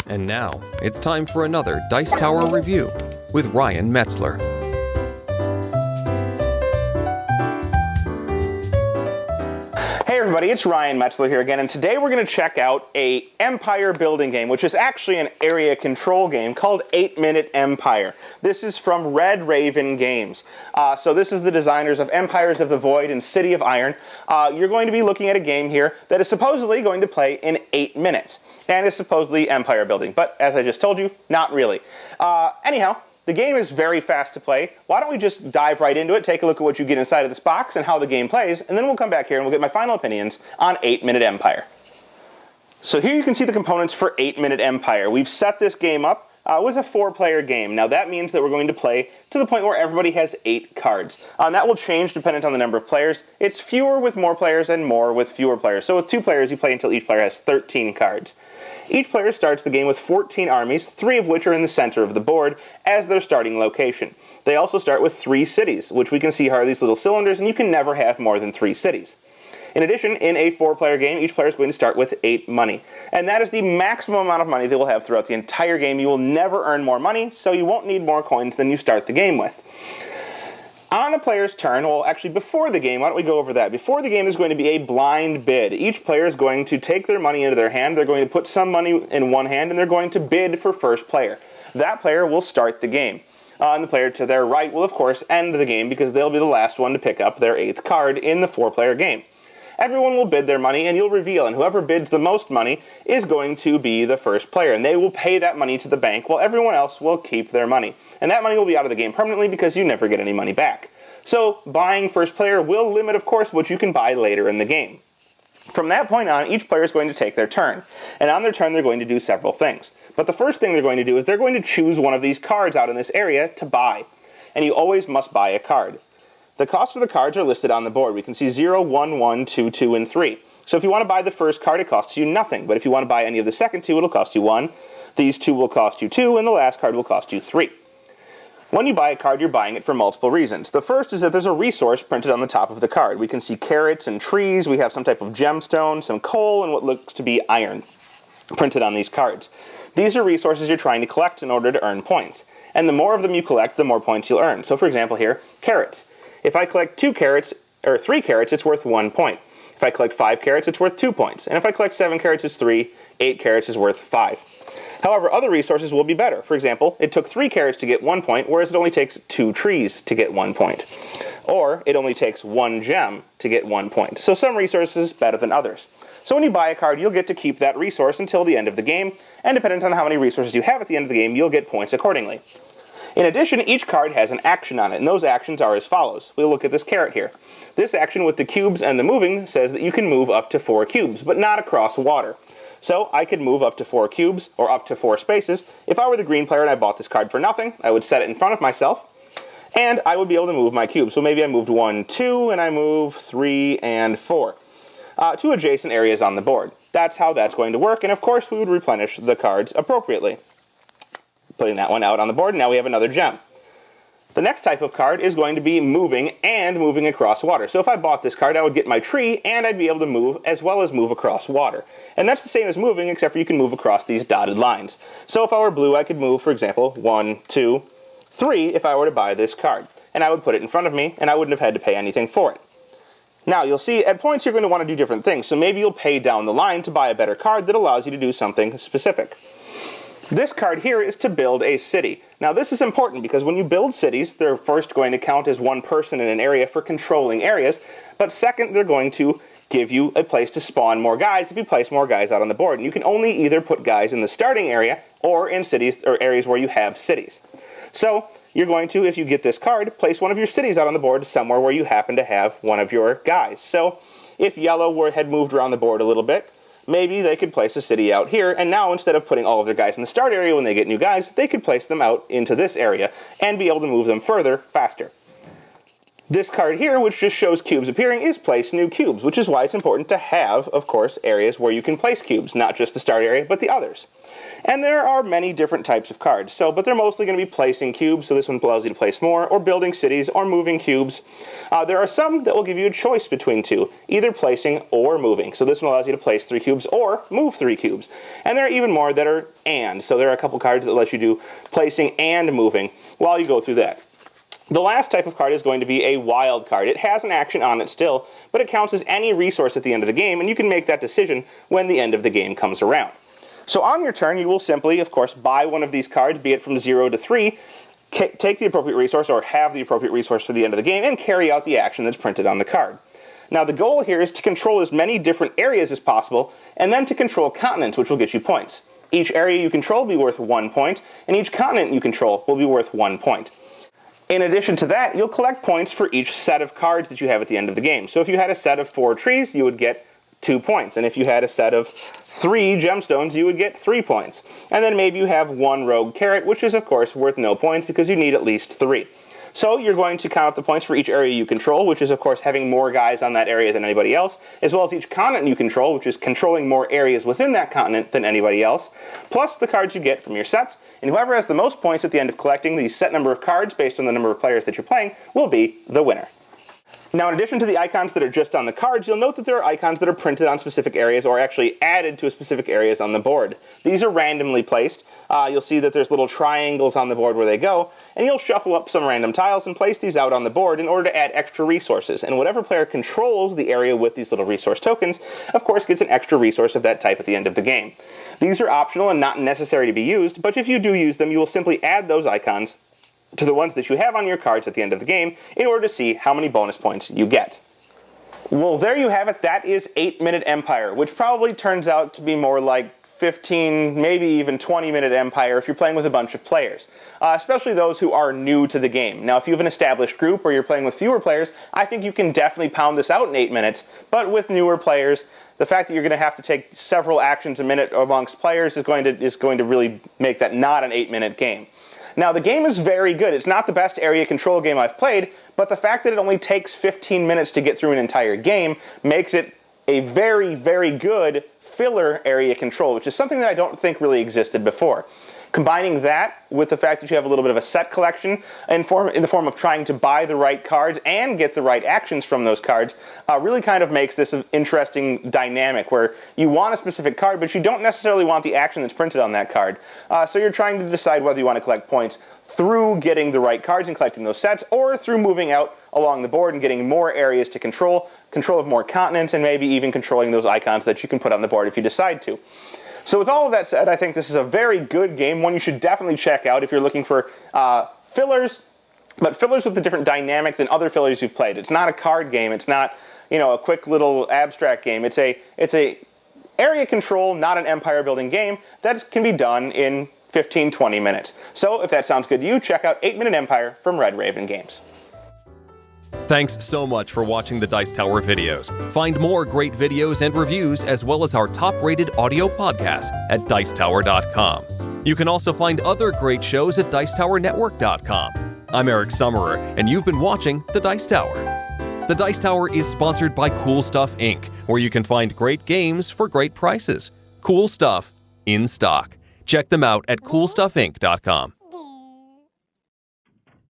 And now, it's time for another Dice Tower review with Ryan Metzler. Hey everybody, it's Ryan Metzler here again, and today we're going to check out a empire building game, which is actually an area control game called 8-Minute Empire. This is from Red Raven Games. So this is the designers of Empires of the Void and City of Iron. You're going to be looking at a game here that is supposedly going to play in 8 minutes, and is supposedly empire building, but as I just told you, not really. Anyhow, the game is very fast to play. Why don't we just dive right into it, take a look at what you get inside of this box and how the game plays, and then we'll come back here and we'll get my final opinions on 8-Minute Empire. So here you can see the components for 8-Minute Empire. We've set this game up with a 4-player game. Now that means that we're going to play to the point where everybody has 8 cards. And that will change dependent on the number of players. It's fewer with more players and more with fewer players. So with 2 players, you play until each player has 13 cards. Each player starts the game with 14 armies, 3 of which are in the center of the board as their starting location. They also start with 3 cities, which we can see are these little cylinders, and you can never have more than 3 cities. In addition, in a 4-player game, each player is going to start with 8 money. And that is the maximum amount of money they will have throughout the entire game. You will never earn more money, so you won't need more coins than you start the game with. On a player's turn, well, actually before the game, why don't we go over that? Before the game is going to be a blind bid. Each player is going to take their money into their hand, they're going to put some money in one hand, and they're going to bid for first player. That player will start the game. And the player to their right will, of course, end the game because they'll be the last one to pick up their 8th card in the 4-player game. Everyone will bid their money, and you'll reveal, and whoever bids the most money is going to be the first player, and they will pay that money to the bank while everyone else will keep their money. And that money will be out of the game permanently because you never get any money back. So buying first player will limit, of course, what you can buy later in the game. From that point on, each player is going to take their turn, and on their turn they're going to do several things. But the first thing they're going to do is they're going to choose one of these cards out in this area to buy, and you always must buy a card. The cost for the cards are listed on the board. We can see 0, 1, 1, 2, 2, and 3. So if you want to buy the first card, it costs you nothing. But if you want to buy any of the second 2, it'll cost you 1. These 2 will cost you 2, and the last card will cost you 3. When you buy a card, you're buying it for multiple reasons. The first is that there's a resource printed on the top of the card. We can see carrots and trees. We have some type of gemstone, some coal, and what looks to be iron printed on these cards. These are resources you're trying to collect in order to earn points. And the more of them you collect, the more points you'll earn. So for example here, carrots. If I collect 2 carrots, or 3 carrots, it's worth 1 point. If I collect 5 carrots, it's worth 2 points. And if I collect 7 carrots, it's 3. 8 carrots is worth 5. However, other resources will be better. For example, it took 3 carrots to get 1 point, whereas it only takes 2 trees to get 1 point. Or it only takes 1 gem to get 1 point. So some resources better than others. So when you buy a card, you'll get to keep that resource until the end of the game, and depending on how many resources you have at the end of the game, you'll get points accordingly. In addition, each card has an action on it, and those actions are as follows. We'll look at this carrot here. This action with the cubes and the moving says that you can move up to 4 cubes, but not across water. So I could move up to 4 cubes, or up to 4 spaces. If I were the green player and I bought this card for nothing, I would set it in front of myself, and I would be able to move my cubes. So maybe I moved 1, 2, and I move 3 and 4 to adjacent areas on the board. That's how that's going to work, and of course we would replenish the cards appropriately. Putting that one out on the board, and now we have another gem. The next type of card is going to be moving and moving across water. So if I bought this card, I would get my tree, and I'd be able to move as well as move across water. And that's the same as moving, except for you can move across these dotted lines. So if I were blue, I could move, for example, 1, 2, 3 if I were to buy this card. And I would put it in front of me, and I wouldn't have had to pay anything for it. Now, you'll see at points you're going to want to do different things. So maybe you'll pay down the line to buy a better card that allows you to do something specific. This card here is to build a city. Now this is important because when you build cities, they're first going to count as one person in an area for controlling areas, but second, they're going to give you a place to spawn more guys if you place more guys out on the board. And you can only either put guys in the starting area or in cities or areas where you have cities. So you're going to, if you get this card, place one of your cities out on the board somewhere where you happen to have one of your guys. So if yellow had moved around the board a little bit, maybe they could place a city out here, and now instead of putting all of their guys in the start area when they get new guys, they could place them out into this area and be able to move them further, faster. This card here, which just shows cubes appearing, is place new cubes, which is why it's important to have, of course, areas where you can place cubes, not just the start area, but the others. And there are many different types of cards, but they're mostly going to be placing cubes, so this one allows you to place more, or building cities, or moving cubes. There are some that will give you a choice between two, either placing or moving. So this one allows you to place 3 cubes or move 3 cubes. And there are even more that are and. So there are a couple cards that let you do placing and moving while you go through that. The last type of card is going to be a wild card. It has an action on it still, but it counts as any resource at the end of the game, and you can make that decision when the end of the game comes around. So on your turn, you will simply, of course, buy one of these cards, be it from 0 to 3, take the appropriate resource or have the appropriate resource for the end of the game, and carry out the action that's printed on the card. Now the goal here is to control as many different areas as possible, and then to control continents, which will get you points. Each area you control will be worth 1 point, and each continent you control will be worth 1 point. In addition to that, you'll collect points for each set of cards that you have at the end of the game. So if you had a set of 4 trees, you would get 2 points. And if you had a set of 3 gemstones, you would get 3 points. And then maybe you have 1 rogue carrot, which is of course worth no points because you need at least 3. So you're going to count the points for each area you control, which is of course having more guys on that area than anybody else, as well as each continent you control, which is controlling more areas within that continent than anybody else, plus the cards you get from your sets, and whoever has the most points at the end of collecting the set number of cards based on the number of players that you're playing will be the winner. Now, in addition to the icons that are just on the cards, you'll note that there are icons that are printed on specific areas or actually added to specific areas on the board. These are randomly placed. You'll see that there's little triangles on the board where they go, and you'll shuffle up some random tiles and place these out on the board in order to add extra resources. And whatever player controls the area with these little resource tokens, of course, gets an extra resource of that type at the end of the game. These are optional and not necessary to be used, but if you do use them, you will simply add those icons to the ones that you have on your cards at the end of the game in order to see how many bonus points you get. Well, there you have it. That is 8-Minute Empire, which probably turns out to be more like 15, maybe even 20-minute Empire if you're playing with a bunch of players, especially those who are new to the game. Now, if you have an established group or you're playing with fewer players, I think you can definitely pound this out in 8 minutes, but with newer players, the fact that you're going to have to take several actions a minute amongst players is going to really make that not an 8-minute game. Now, the game is very good. It's not the best area control game I've played, but the fact that it only takes 15 minutes to get through an entire game makes it a very, very good filler area control, which is something that I don't think really existed before. Combining that with the fact that you have a little bit of a set collection in the form of trying to buy the right cards and get the right actions from those cards really kind of makes this an interesting dynamic where you want a specific card, but you don't necessarily want the action that's printed on that card. So you're trying to decide whether you want to collect points through getting the right cards and collecting those sets, or through moving out along the board and getting more areas to control of more continents, and maybe even controlling those icons that you can put on the board if you decide to. So with all of that said, I think this is a very good game, one you should definitely check out if you're looking for fillers, but fillers with a different dynamic than other fillers you've played. It's not a card game. It's not, a quick little abstract game. It's a area control, not an empire building game that can be done in 15-20 minutes. So if that sounds good to you, check out 8-Minute Empire from Red Raven Games. Thanks so much for watching the Dice Tower videos. Find more great videos and reviews, as well as our top-rated audio podcast at Dicetower.com. You can also find other great shows at Dicetowernetwork.com. I'm Eric Summerer, and you've been watching The Dice Tower. The Dice Tower is sponsored by Cool Stuff Inc., where you can find great games for great prices. Cool stuff in stock. Check them out at CoolStuffInc.com.